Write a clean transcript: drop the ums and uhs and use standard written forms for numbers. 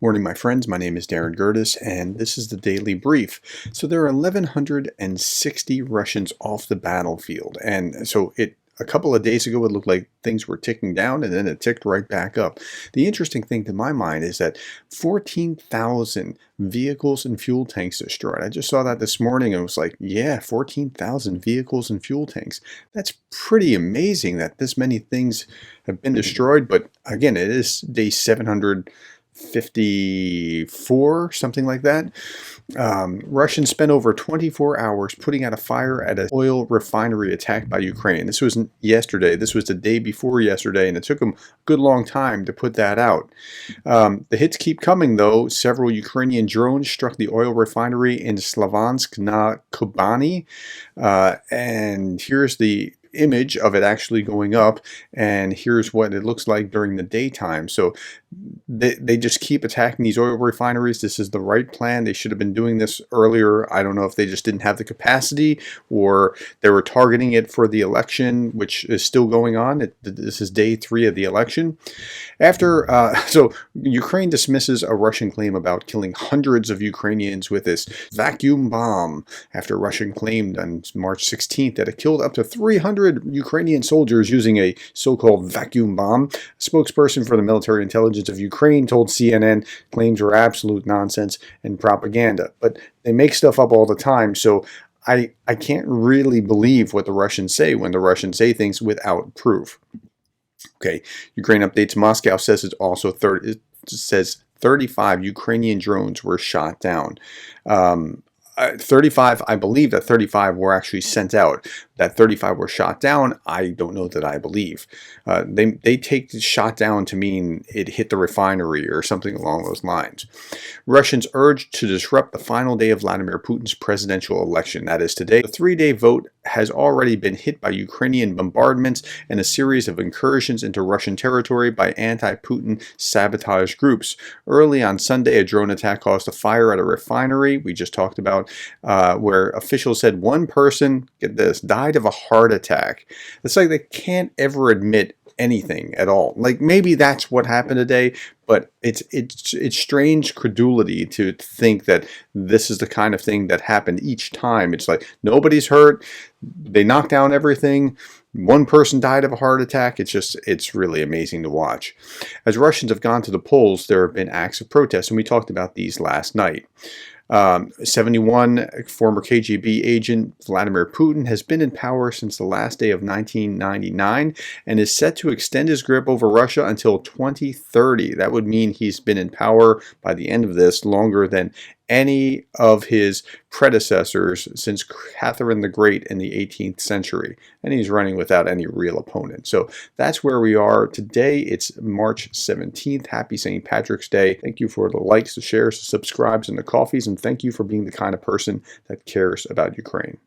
Morning, my friends. My name is Gerdes, and this is the Daily Brief. So there are 1,160 Russians off the battlefield, and a couple of days ago it looked like things were ticking down, and then it ticked right back up. The interesting thing to my mind is that 14,000 vehicles and fuel tanks destroyed. I just saw that this morning, and it was like, yeah, 14,000 vehicles and fuel tanks. That's pretty amazing that this many things have been destroyed. But again, it is day 754, something like that. Russians spent over 24 hours putting out a fire at an oil refinery attacked by Ukraine. This wasn't yesterday. This was the day before yesterday, and it took them a good long time to put that out. The hits keep coming, though. Several Ukrainian drones struck the oil refinery in Slavansk na Kubani, and here's the image of it actually going up, and here's what it looks like during the daytime. So they just keep attacking these oil refineries. This is the right plan. They should have been doing this earlier. I don't know if they just didn't have the capacity, or they were targeting it for the election, which is still going on. This is day 3 of the election. So Ukraine dismisses a Russian claim about killing hundreds of Ukrainians with this vacuum bomb, after Russia claimed on March 16th that it killed up to 300 Ukrainian soldiers using a so-called vacuum bomb. A spokesperson for the military intelligence of Ukraine told CNN claims were absolute nonsense and propaganda. But they make stuff up all the time, so I can't really believe what the Russians say when the Russians say things without proof. Okay, Ukraine updates. Moscow says it says 35 Ukrainian drones were shot down. 35, I believe that 35 were actually sent out. That 35 were shot down, I don't know that I believe. They take shot down to mean it hit the refinery or something along those lines. Russians urged to disrupt the final day of Vladimir Putin's presidential election. That is today. The 3-day vote has already been hit by Ukrainian bombardments and a series of incursions into Russian territory by anti-Putin sabotage groups. Early on Sunday, a drone attack caused a fire at a refinery we just talked about, where officials said one person, get this, died of a heart attack. It's like they can't ever admit anything at all. Like, maybe that's what happened today, but it's strange credulity to think that this is the kind of thing that happened each time. It's like nobody's hurt, they knocked down everything, one person died of a heart attack. It's really amazing to watch. As Russians have gone to the polls, there have been acts of protest, and we talked about these last night. 71, former KGB agent Vladimir Putin has been in power since the last day of 1999 and is set to extend his grip over Russia until 2030. That would mean he's been in power by the end of this longer than any of his predecessors since Catherine the Great in the 18th century. And he's running without any real opponent. So that's where we are today. It's March 17th. Happy St. Patrick's Day. Thank you for the likes, the shares, the subscribes, and the coffees. And thank you for being the kind of person that cares about Ukraine.